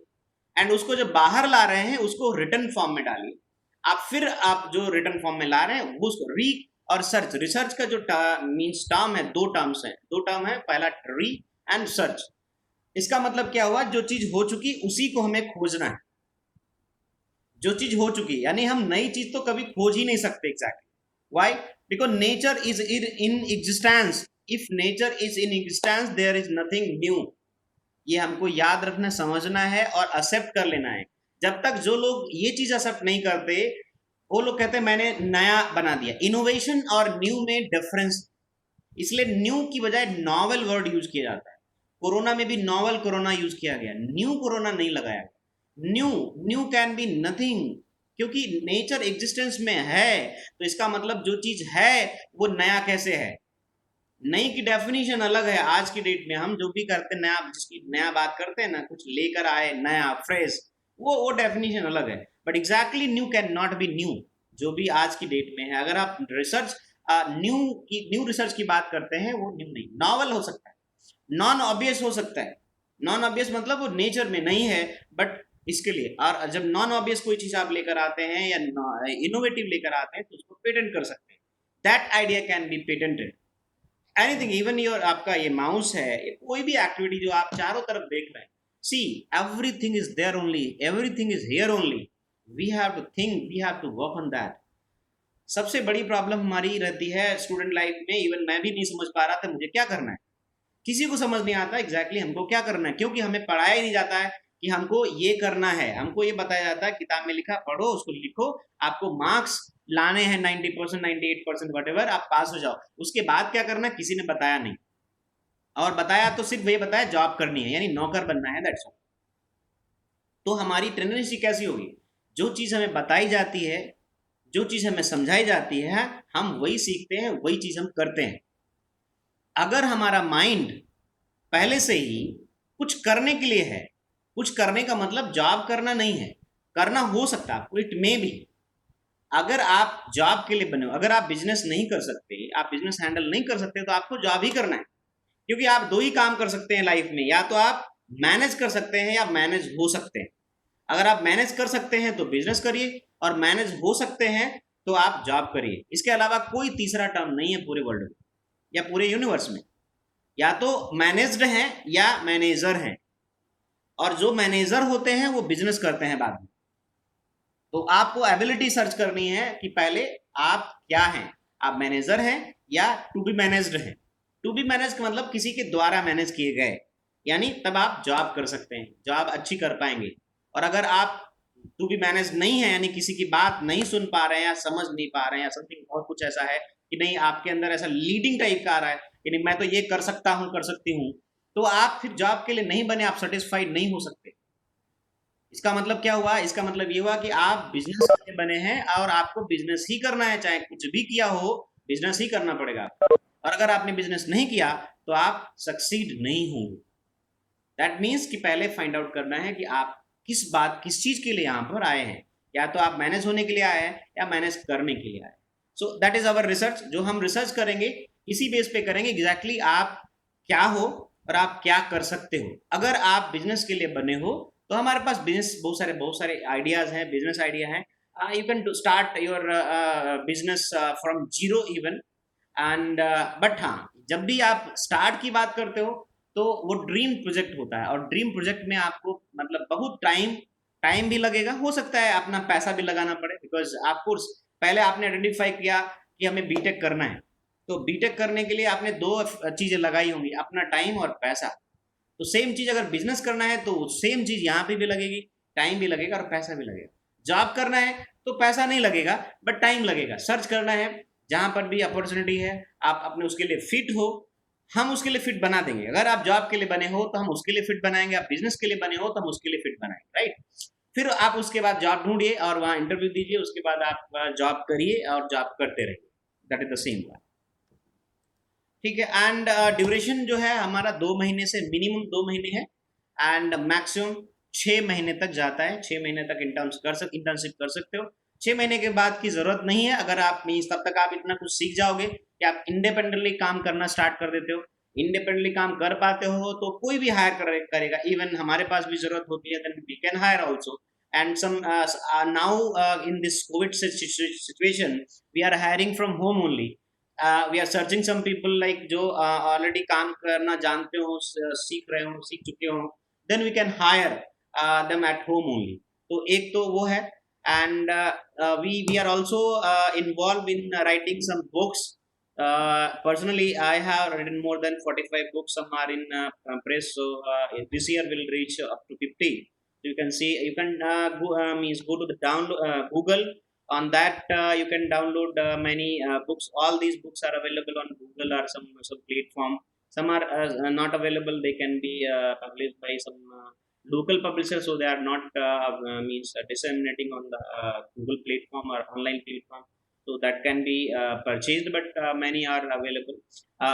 एंड उसको जब बाहर ला रहे हैं उसको रिटर्न फॉर्म में डालिए। आप फिर आप जो रिटर्न फॉर्म में ला रहे हैं वो उसको री और सर्च। रिसर्च का जो मीन्स टर्म है, दो टर्म्स है, दो टर्म है, पहला री एंड सर्च। इसका मतलब क्या हुआ, जो चीज हो चुकी उसी को हमें खोजना है, जो चीज हो चुकी, यानी हम नई चीज तो कभी खोज ही नहीं सकते। Exactly why? Because nature is in existence, if nature is in existence there is nothing new. ये हमको याद रखना, समझना है और एक्सेप्ट कर लेना है। जब तक जो लोग ये चीज एक्सेप्ट नहीं करते, वो लोग कहते हैं मैंने नया बना दिया। इनोवेशन और न्यू में डिफरेंस, इसलिए न्यू की बजाय नॉवल वर्ड यूज किया जाता है। कोरोना में भी नॉवल कोरोना यूज किया गया, न्यू कोरोना नहीं लगाया। New, new can be nothing, क्योंकि नेचर एग्जिस्टेंस में है, तो इसका मतलब जो चीज है वो नया कैसे है। नई की डेफिनेशन अलग है। आज की डेट में हम जो भी करते हैं, नया, जिसकी नया बात करते हैं ना, कुछ लेकर आए नया फ्रेश, वो डेफिनेशन अलग है। But exactly new can not be new, जो भी आज की डेट में है। अगर आप रिसर्च न्यू रिसर्च की बात करते हैं, वो न्यू नहीं, नॉवल हो सकता है, नॉन ऑब्वियस हो सकता है। नॉन ऑब्वियस मतलब वो नेचर में नहीं है, बट इसके लिए, और जब नॉन ऑब्वियस कोई चीज आप लेकर आते हैं या इनोवेटिव लेकर आते हैं तो उसको पेटेंट कर सकते हैं। That idea can be patented. Anything, even your आपका ये माउस है, कोई भी एक्टिविटी जो आप चारों तरफ देख रहे हैं, see everything is there only, everything is here only, we have to think, we have to work on that. सबसे बड़ी प्रॉब्लम हमारी रहती है स्टूडेंट लाइफ में, इवन मैं भी नहीं समझ पा रहा था मुझे क्या करना है, किसी को समझ नहीं आता एग्जैक्टली हमको क्या करना है, क्योंकि हमें पढ़ाया ही नहीं जाता है कि हमको ये करना है। हमको ये बताया जाता है किताब में लिखा पढ़ो, उसको लिखो, आपको मार्क्स लाने हैं 90%, 98%, वट आप पास हो जाओ। उसके बाद क्या करना किसी ने बताया नहीं, और बताया तो सिर्फ ये बताया जॉब करनी है, यानी नौकर बनना है, दैट्स ऑल। तो हमारी टेंडेंसी कैसी होगी, जो चीज हमें बताई जाती है, जो चीज हमें समझाई जाती है, हम वही सीखते हैं, वही चीज हम करते हैं। अगर हमारा माइंड पहले से ही कुछ करने के लिए है, कुछ करने का मतलब जॉब करना नहीं है, करना हो सकता है, इट मे बी। अगर आप जॉब के लिए बने हो, अगर आप बिजनेस नहीं कर सकते, आप बिजनेस हैंडल नहीं कर सकते, तो आपको जॉब ही करना है। क्योंकि आप दो ही काम कर सकते हैं लाइफ में, या तो आप मैनेज कर सकते हैं या मैनेज हो सकते हैं। अगर आप मैनेज कर सकते हैं तो बिजनेस करिए, और मैनेज हो सकते हैं तो आप जॉब करिए। इसके अलावा कोई तीसरा टर्म नहीं है पूरे वर्ल्ड में या पूरे यूनिवर्स में। या तो मैनेज्ड हैं या मैनेजर हैं, और जो मैनेजर होते हैं वो बिजनेस करते हैं बाद में। तो आपको एबिलिटी सर्च करनी है कि पहले आप क्या हैं, आप मैनेजर हैं या टू बी मैनेज्ड हैं। टू बी मैनेज का मतलब किसी के द्वारा मैनेज किए गए, यानी तब आप जॉब कर सकते हैं, जॉब अच्छी कर पाएंगे। और अगर आप टू बी मैनेज नहीं है, यानी किसी की बात नहीं सुन पा रहे हैं या समझ नहीं पा रहे हैं, या समथिंग बहुत कुछ ऐसा है कि नहीं, आपके अंदर ऐसा लीडिंग टाइप का आ रहा है कि नहीं मैं तो ये कर सकता हूँ, कर सकती हूँ, तो आप फिर जॉब के लिए नहीं बने, आप सेटिस्फाइड नहीं हो सकते। इसका मतलब क्या हुआ, इसका मतलब ये हुआ कि आप बिजनेस के लिए बने हैं और आपको बिजनेस ही करना है, चाहे कुछ भी किया हो बिजनेस ही करना पड़ेगा। और अगर आपने बिजनेस नहीं किया तो आप सक्सीड नहीं होंगे। दैट मीन्स कि पहले फाइंड आउट करना है कि आप किस चीज के लिए यहाँ पर आए हैं। या तो आप मैनेज होने के लिए आए हैं या मैनेज करने के लिए आए हैं। So that is our research. जो हम रिसर्च करेंगे इसी बेस पे करेंगे एग्जैक्टली आप क्या हो और आप क्या कर सकते हो। अगर आप बिजनेस के लिए बने हो तो हमारे पास बिजनेस बहुत सारे आइडियाज हैं, बिजनेस आइडिया हैं। You can start your business from zero even, and but हाँ, जब भी आप स्टार्ट की बात करते हो तो वो ड्रीम प्रोजेक्ट होता है, और ड्रीम प्रोजेक्ट में आपको मतलब बहुत टाइम भी लगेगा, हो सकता है अपना पैसा भी लगाना पड़े, बिकॉज आपको पहले आपने आइडेंटिफाई किया कि हमें बीटेक करना है, तो बीटेक करने के लिए आपने दो चीजें लगाई होंगी, अपना टाइम और पैसा। तो सेम चीज अगर बिजनेस करना है तो सेम चीज यहाँ पे भी लगेगी, टाइम भी लगेगा और पैसा भी लगेगा। जॉब करना है तो पैसा नहीं लगेगा बट टाइम लगेगा। सर्च करना है जहां पर भी अपॉर्चुनिटी है, आप अपने उसके लिए फिट हो, हम उसके लिए फिट बना देंगे। अगर आप जॉब के लिए बने हो तो हम उसके लिए फिट बनाएंगे, आप बिजनेस के लिए बने हो तो हम उसके लिए फिट बनाएंगे, राइट। फिर आप उसके बाद जॉब ढूंढिए और वहां इंटरव्यू दीजिए, उसके बाद आप जॉब करिए और जॉब करते रहिए। That is the same one, ठीक है। एंड ड्यूरेशन जो है हमारा 2 महीने से मिनिमम 2 महीने है, एंड मैक्सिमम 6 महीने तक जाता है। 6 महीने तक इंटर्नशिप कर सकते हो। 6 महीने के बाद की जरूरत नहीं है। अगर आप मीन्स तब तक आप इतना कुछ सीख जाओगे कि आप इंडिपेंडेंटली काम करना स्टार्ट कर देते हो। इंडिपेंडेंटली काम कर पाते हो तो कोई भी हायर करेगा। इवन हमारे पास भी जरूरत होती है, then we can hire also. And some now in this covid situation we are hiring from home only. We are searching some people like जो ऑलरेडी काम करना जानते हो, सीख रहे हो, सीख चुके हो, then we can hire them at home only. तो एक तो वो है। And we are also involve in writing some books. Personally, I have written more than 45 books. Some are in press, so this year will reach up to 50. So you can see, you can go to the download Google. On that, you can download many books. All these books are available on Google or some platform. Some are not available. They can be published by some local publishers, so they are not disseminating on the Google platform or online platform. So that can be purchased, but many are available.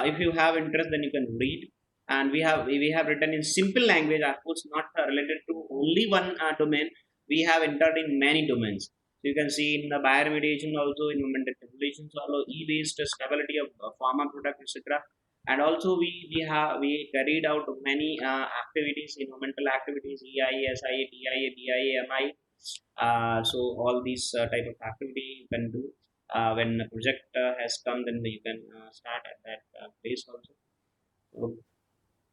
If you have interest, then you can read. And we have written in simple language, of course not related to only one domain. We have entered in many domains. So you can see in the bioremediation also, environmental regulations also, e-waste, stability of pharma product, etc. And also we carried out many activities, environmental activities, EIA, SIA, TIA, DIA, MI. So all these type of activity you can do when the project has come, then you can start at that place also. So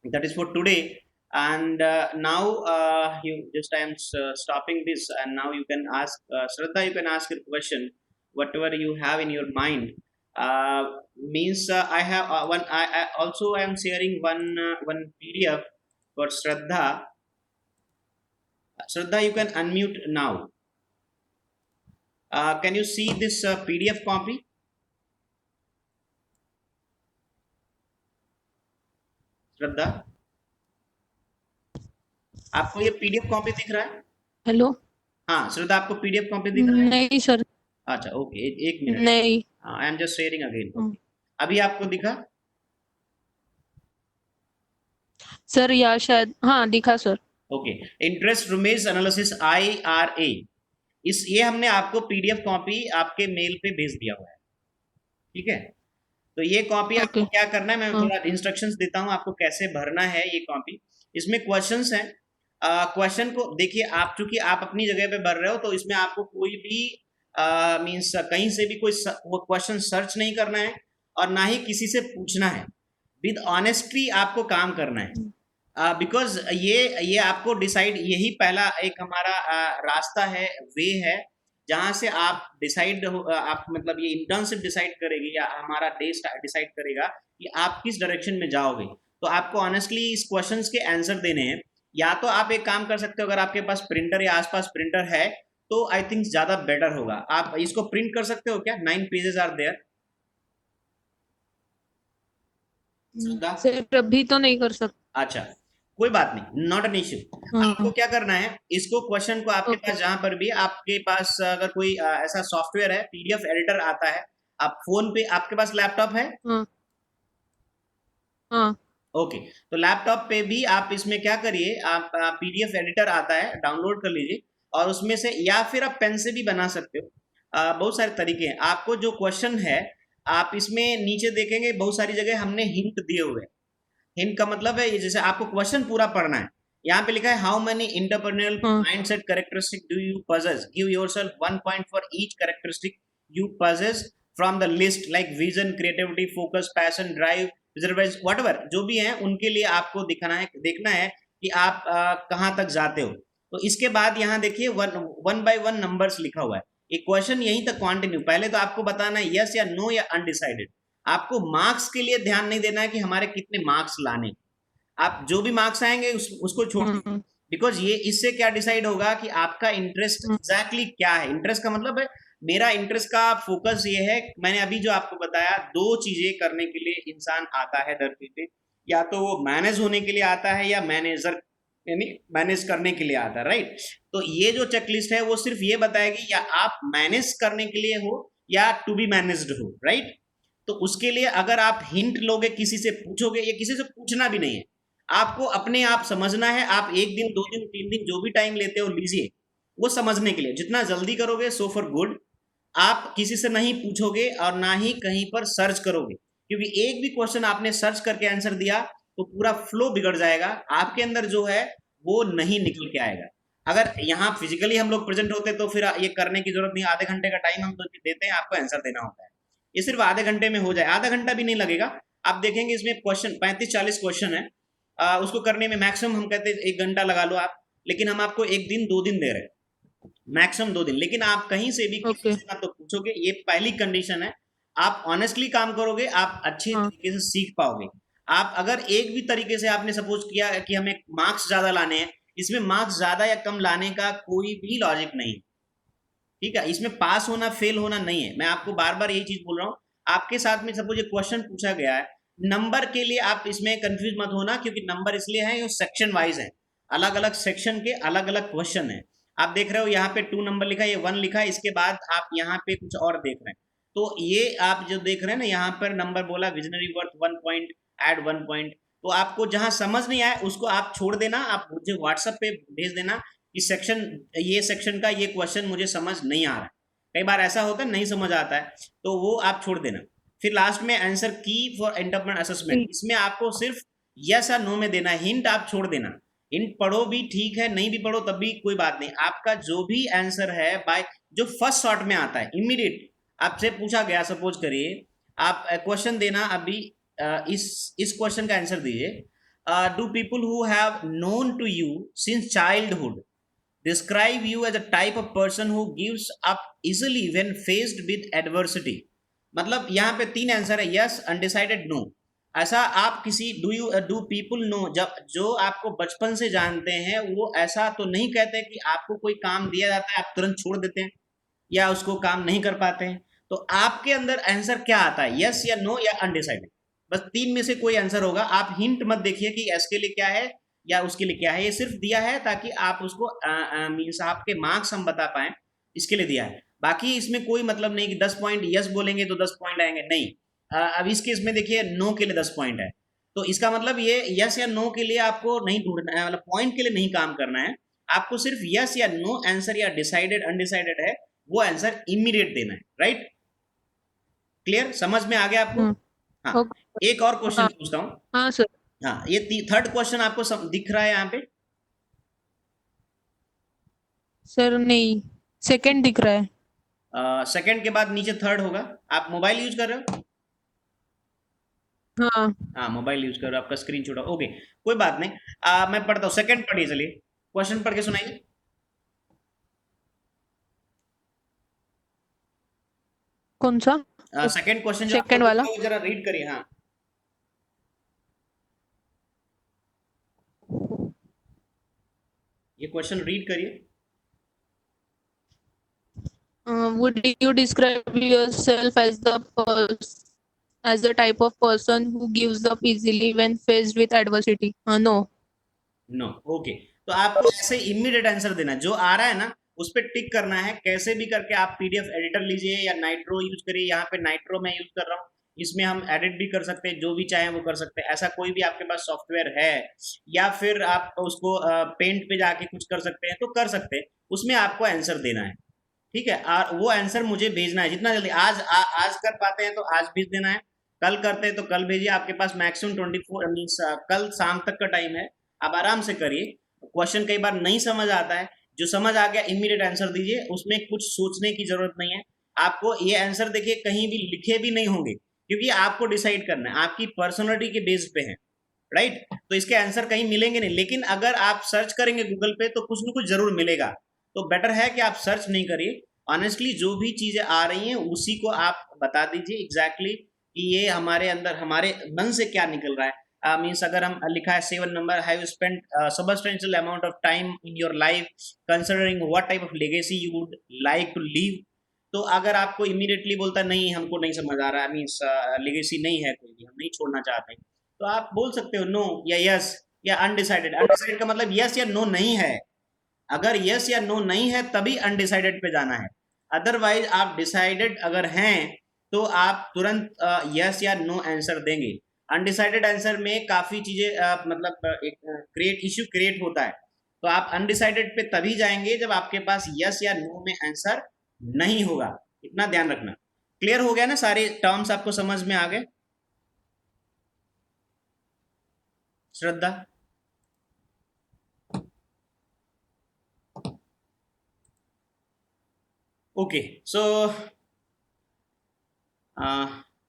that is for today. And now you just I am stopping this, and now you can ask Shraddha, you can ask your question, whatever you have in your mind. uh, Means I have I also I am sharing one PDF for Shraddha. Shraddha, you can unmute now. Can you see this PDF copy, Shraddha? आपको ये PDF copy दिख रहा है? Hello. हाँ श्रद्धा, आपको PDF copy दिख रहा है? नहीं सर। अच्छा ओके, एक मिनट, नहीं। I am just sharing again. अभी आपको दिखा? सर या शायद हाँ दिखा सर। ओके, इंटरेस्ट रुमेज एनालिसिस IRA, इस ये हमने आपको PDF कॉपी आपके मेल पे भेज दिया हुआ है, ठीक है? तो ये कॉपी आपको क्या करना है, मैं थोड़ा इंस्ट्रक्शंस देता हूँ आपको कैसे भरना है ये कॉपी। इसमें क्वेश्चंस हैं, क्वेश्चन को देखिए आप, चूंकि आप अपनी जगह पे भर रहे हो तो इसमें आपको कोई भी मीन्स कहीं से भी कोई क्वेश्चन सर्च नहीं करना है और ना ही किसी से पूछना है। विद ऑनेस्टी आपको काम करना है, बिकॉज ये आपको डिसाइड, यही पहला एक हमारा रास्ता है, वे है, जहां से आप डिसाइड आप मतलब ये इंटर्नशिप डिसाइड करेगी या हमारा डे डिसाइड करेगा कि आप किस डायरेक्शन में जाओगे। तो आपको ऑनेस्टली इस क्वेश्चंस के आंसर देने हैं। या तो आप एक काम कर सकते हो, अगर आपके पास प्रिंटर या आसपास प्रिंटर है तो आई थिंक ज्यादा बेटर होगा, आप इसको प्रिंट कर सकते हो क्या? 9 पेजेस आर देयर। सर अभी तो नहीं कर सकते। अच्छा कोई बात नहीं, नॉट एन इश्यू। आपको क्या करना है, इसको क्वेश्चन को आपके पास जहां पर भी आपके पास अगर कोई ऐसा सॉफ्टवेयर है, PDF एडिटर आता है, आप फोन पे, आपके पास लैपटॉप है? हाँ। ओके, तो लैपटॉप पे भी आप इसमें क्या करिए, आप PDF एडिटर आता है, डाउनलोड कर लीजिए और उसमें से, या फिर आप पेन से भी बना सकते हो, बहुत सारे तरीके हैं। आपको जो क्वेश्चन है आप इसमें नीचे देखेंगे बहुत सारी जगह हमने हिंट दिए हुए हैं। हिंट का मतलब है जैसे आपको क्वेश्चन पूरा पढ़ना है, यहाँ पे लिखा है how many interpersonal mindset characteristic do you possess, give yourself 1 point for each characteristic you possess from the list, like vision, creativity, focus, passion, drive, reserves, whatever जो भी है उनके लिए आपको दिखाना है, देखना है कि आप कहाँ तक जाते हो। तो इसके बाद यहाँ देखिए वन बाय वन नंबर्स लिखा हुआ है, एक क्वेश्चन यहीं तक कंटिन्यू। पहले तो आपको बताना है यस या नो या अनडिसाइडेड। आपको मार्क्स के लिए ध्यान नहीं देना है कि हमारे कितने मार्क्स लाने, आप जो भी मार्क्स आएंगे उसको छोड़ दीजिए, बिकॉज ये इससे क्या डिसाइड होगा कि आपका इंटरेस्ट एग्जैक्टली क्या है। इंटरेस्ट का मतलब है, मेरा इंटरेस्ट का फोकस ये है, मैंने अभी जो आपको बताया, 2 चीजें करने के लिए इंसान आता है धरती पे, या तो वो मैनेज होने के लिए आता है या मैनेजर यानी मैनेज करने के लिए आता है, राइट? तो ये जो चेकलिस्ट है वो सिर्फ ये बताएगी या आप मैनेज करने के लिए हो या टू बी मैनेज्ड हो, राइट? तो उसके लिए अगर आप हिंट लोगे, किसी से पूछोगे, या किसी से पूछना भी नहीं है, आपको अपने आप समझना है। आप 1 दिन 2 दिन 3 दिन जो भी टाइम लेते हो लीजिए, वो समझने के लिए। जितना जल्दी करोगे सो फॉर गुड। आप किसी से नहीं पूछोगे और ना ही कहीं पर सर्च करोगे, क्योंकि एक भी क्वेश्चन आपने सर्च करके आंसर दिया तो पूरा फ्लो बिगड़ जाएगा, आपके अंदर जो है वो नहीं निकल के आएगा। अगर यहाँ फिजिकली हम लोग प्रेजेंट होते तो फिर ये करने की जरूरत नहीं, आधे घंटे का टाइम हम तो देते हैं, आपको आंसर देना होता है, ये सिर्फ आधे घंटे में हो जाए, आधा घंटा भी नहीं लगेगा। आप देखेंगे इसमें क्वेश्चन 35-40 क्वेश्चन है, उसको करने में मैक्सिमम हम कहते हैं 1 घंटा लगा लो आप, लेकिन हम आपको 1 दिन 2 दिन दे रहे हैं, मैक्सिमम 2 दिन। लेकिन आप कहीं से भी किसी से ना तो पूछोगे, ये पहली कंडीशन है। आप ऑनेस्टली काम करोगे, आप अच्छे तरीके से सीख पाओगे। आप अगर एक भी तरीके से आपने सपोज किया कि हमें मार्क्स ज्यादा लाने हैं, इसमें मार्क्स ज्यादा या कम लाने का कोई भी लॉजिक नहीं, ठीक है? इसमें पास होना फेल होना नहीं है। मैं आपको बार बार यही चीज बोल रहा हूँ। आपके साथ में सपोज एक क्वेश्चन पूछा गया है, नंबर के लिए आप इसमें कंफ्यूज मत होना, क्योंकि नंबर इसलिए है, ये सेक्शन वाइज है, अलग अलग सेक्शन के अलग अलग क्वेश्चन है। आप देख रहे हो यहाँ पे 2 नंबर लिखा है, ये 1 लिखा है, इसके बाद आप यहाँ पे कुछ और देख रहे हैं। तो ये आप जो देख रहे हैं ना, यहाँ पर नंबर बोला visionary worth 1 point, add 1 point. तो आपको जहां समझ नहीं आए उसको आप छोड़ देना, आप मुझे व्हाट्सएप पे भेज देना कि सेक्शन, ये सेक्शन का ये क्वेश्चन मुझे समझ नहीं आ रहा है, कई बार ऐसा होता है नहीं समझ आता है, तो वो आप छोड़ देना। फिर लास्ट में आंसर की फॉर इंटरनल असेसमेंट, इसमें आपको सिर्फ यस या नो में देना है, हिंट आप छोड़ देना। हिंट पढ़ो भी ठीक है, नहीं भी पढ़ो तब भी कोई बात नहीं, आपका जो भी आंसर है बाय जो फर्स्ट शॉट में आता है इमीडिएट आपसे पूछा गया, सपोज करिए आप क्वेश्चन देना अभी, इस क्वेश्चन का आंसर दीजिए। Do people who have known to you since childhood describe you as a type of person who gives up easily when faced with adversity। मतलब यहाँ पे तीन आंसर है, यस, अनडिसाइडेड, नो। ऐसा आप किसी डू पीपल नो, जब जो आपको बचपन से जानते हैं वो ऐसा तो नहीं कहते कि आपको कोई काम दिया जाता है आप तुरंत छोड़ देते हैं या उसको काम नहीं कर पाते हैं। तो आपके अंदर आंसर क्या आता है, यस या नो या अनडिसाइडेड, बस तीन में से कोई आंसर होगा। आप हिंट मत देखिए कि एस के लिए क्या है या उसके लिए क्या है, ये सिर्फ दिया है ताकि आप उसको मीन्स आपके मार्क्स हम बता पाए, इसके लिए दिया है। बाकी इसमें कोई मतलब नहीं कि 10 पॉइंट यस बोलेंगे तो 10 पॉइंट आएंगे, नहीं। अब इस केस में देखिए नो के लिए 10 पॉइंट है, तो इसका मतलब ये यस या नो के लिए आपको नहीं ढूंढना है, मतलब पॉइंट के लिए नहीं काम करना है, आपको सिर्फ यस या नो आंसर या डिसाइडेड अनडिसाइडेड है वो आंसर इमीडिएट देना है। राइट, क्लियर, समझ में आ गया आपको? हाँ, ओके। एक और क्वेश्चन हाँ पूछता हूँ। हाँ सर। हाँ, ये थर्ड क्वेश्चन आपको दिख रहा है यहाँ पे? सर नहीं, सेकंड दिख रहा है। सेकंड के बाद नीचे थर्ड होगा। आप मोबाइल यूज कर रहे हो? हाँ। हाँ, मोबाइल यूज कर रहे हो, आपका स्क्रीन छोटा, ओके, कोई बात नहीं। मैं पढ़ता हूँ, सेकंड पढ़िए, चलिए क्वेश्चन पढ़ के सुनाइए। कौन सा? सेकंड क्वेश्चन जो आपको सेकंड दिख वाला। रहा है वो जरा रीड करिए। हाँ, ये क्वेश्चन रीड करिए। Would you describe yourself as the type of person who gives up easily when faced with adversity? No. No, okay. तो आपको ऐसे इमीडिएट आंसर देना, जो आ रहा है ना उस पर टिक करना है, कैसे भी करके। आप पीडीएफ एडिटर लीजिए या नाइट्रो यूज करिए, यहाँ पे नाइट्रो मैं यूज कर रहा हूँ, इसमें हम एडिट भी कर सकते हैं, जो भी चाहे वो कर सकते हैं। ऐसा कोई भी आपके पास सॉफ्टवेयर है या फिर आप उसको पेंट पे जाके कुछ कर सकते हैं तो कर सकते हैं, उसमें आपको आंसर देना है, ठीक है। और वो आंसर मुझे भेजना है जितना जल्दी, आज कर पाते हैं तो आज भेज देना है, कल करते हैं तो कल भेजिए। आपके पास मैक्सिमम 24 मीन्स कल शाम तक का टाइम है, आप आराम से करिए। क्वेश्चन कई बार नहीं समझ आता है, जो समझ आ गया इमीडिएट आंसर दीजिए, उसमें कुछ सोचने की जरूरत नहीं है। आपको ये आंसर देखिए कहीं भी लिखे भी नहीं होंगे, क्योंकि आपको डिसाइड करना है, आपकी पर्सनैलिटी के बेस पे है। राइट, तो इसके आंसर कहीं मिलेंगे नहीं, लेकिन अगर आप सर्च करेंगे गूगल पे तो कुछ ना कुछ जरूर मिलेगा। तो बेटर है कि आप सर्च नहीं करिए, ऑनेस्टली जो भी चीजें आ रही हैं उसी को आप बता दीजिए एग्जैक्टली कि ये हमारे अंदर हमारे मन से क्या निकल रहा है। मीन्स अगर हम लिखा है 7 number, have you spent substantial amount of time in your life considering what type of legacy you would like to leave, तो अगर आपको इमीडिएटली बोलता नहीं हमको नहीं समझ आ रहा है, मीन्स लेगेसी नहीं है कोई भी, हम नहीं छोड़ना चाहते, तो आप बोल सकते हो नो या यस या अनडिसाइडेड। अनडिसाइडेड का मतलब यस या नो नहीं है, अगर यस या नो नहीं है तभी अनडिसाइडेड पे जाना है। अदरवाइज आप डिसाइडेड अगर हैं तो आप तुरंत यस या नो आंसर देंगे। अनडिसाइडेड आंसर में काफी चीजें मतलब एक क्रिएट इश्यू क्रिएट होता है, तो आप अनडिसाइडेड पे तभी जाएंगे जब आपके पास यस या नो में आंसर नहीं होगा, इतना ध्यान रखना। क्लियर हो गया ना, सारे टर्म्स आपको समझ में आ गए? श्रद्धा, ओके, सो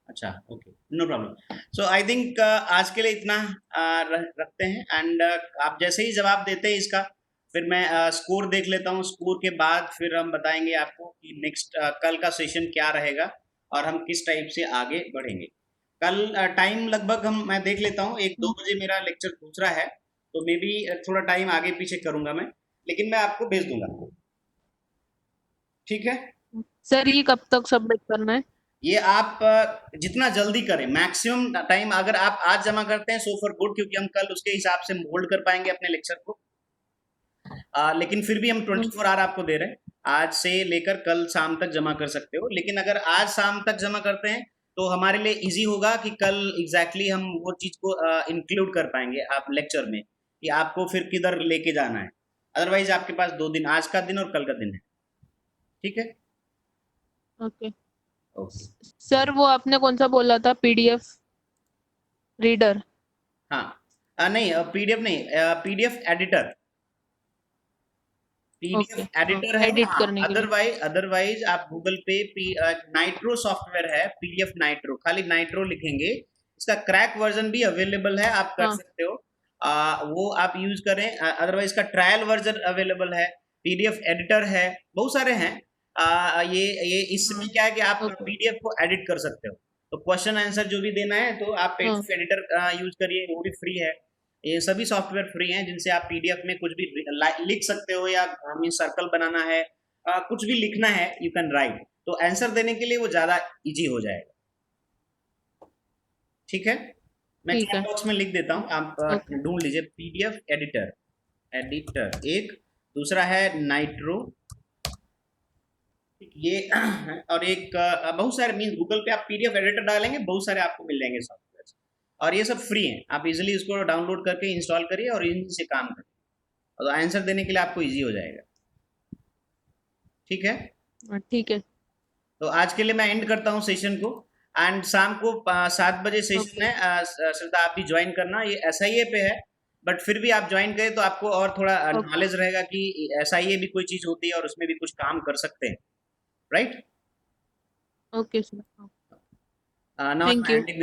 अच्छा, okay, no problem. So I think आज के लिए इतना रखते हैं, एंड आप जैसे ही जवाब देते हैं इसका फिर मैं स्कोर देख लेता हूँ, स्कोर के बाद फिर हम बताएंगे आपको कि नेक्स्ट कल का सेशन क्या रहेगा और हम किस टाइप से आगे बढ़ेंगे। कल टाइम लगभग मैं देख लेता हूँ, 1-2 बजे मेरा लेक्चर दूसरा है, तो मे बी थोड़ा टाइम आगे पीछे करूंगा मैं, लेकिन मैं आपको भेज दूंगा, ठीक है। सर ये कब तक सबमिट करना है? ये आप जितना जल्दी करें, मैक्सिमम टाइम अगर आप आज जमा करते हैं सो फॉर गुड, क्योंकि हम कल उसके हिसाब से होल्ड कर पाएंगे अपने लेक्चर को। लेकिन फिर भी हम 24 आवर आपको दे रहे हैं, आज से लेकर कल शाम तक जमा कर सकते हो। लेकिन अगर आज शाम तक जमा करते हैं तो हमारे लिए इजी होगा कि कल एग्जैक्टली हम वो चीज को इंक्लूड कर पाएंगे आप लेक्चर में कि आपको फिर किधर लेके जाना है। अदरवाइज आपके पास 2 दिन, आज का दिन और कल का दिन है, ठीक है। ओके ओके, सर, वो आपने कौन सा बोला था, पीडीएफ रीडर? हाँ, नहीं, पीडीएफ नहीं, पीडीएफ एडिटर। ओके, पीडीएफ हाँ, एडिटर है, एडिट हाँ। करने के लिए। अदरवाइज आप गूगल पे नाइट्रो सॉफ्टवेयर है, पीडीएफ नाइट्रो, खाली नाइट्रो लिखेंगे। इसका क्रैक वर्जन भी अवेलेबल है, आप कर हाँ, सकते हो। वो आप यूज करें। अदरवाइज का ट्रायल वर्जन अवेलेबल है, पीडीएफ एडिटर है, बहुत सारे हैं। ये इसमें हाँ, क्या है कि आप ओके, पीडीएफ को एडिट कर सकते हो। तो क्वेश्चन आंसर जो भी देना है तो आप हाँ, पीडीएफ एडिटर यूज करिए, वो भी फ्री है। ये सभी सॉफ्टवेयर फ्री हैं जिनसे आप पीडीएफ में कुछ भी लिख सकते हो, या मीन सर्कल बनाना है, कुछ भी लिखना है, यू कैन राइट। तो आंसर देने के लिए वो ज्यादा इजी हो जाएगा। ठीक है, मैं ठीक चैट है, बॉक्स में लिख देता हूँ, आप ओके, ढूंढ लीजिए पीडीएफ एडिटर। एडिटर एक, दूसरा है नाइट्रो, ये और एक बहुत सारे, मीन गूगल पे आप पीडीएफ एडिटर डालेंगे, बहुत सारे आपको मिल जाएंगे सॉफ्टवेयर, और ये सब फ्री हैं। आप इजीली इसको डाउनलोड करके इंस्टॉल करिए और इनसे काम करिए, तो आंसर देने के लिए आपको इजी हो जाएगा। ठीक है, हाँ, ठीक है, तो आज के लिए मैं एंड करता हूँ सेशन को। एंड शाम को 7 बजे सेशन ओके, है। श्रद्धा, आप भी ज्वाइन करना, ये एसआईए पे है, बट फिर भी आप ज्वाइन करें तो आपको और थोड़ा ओके, नॉलेज रहेगा कि एसआईए भी कोई चीज़ होती है और उसमें भी कुछ काम कर सकते हैं, right? Okay sir, now I thank am you. Ending this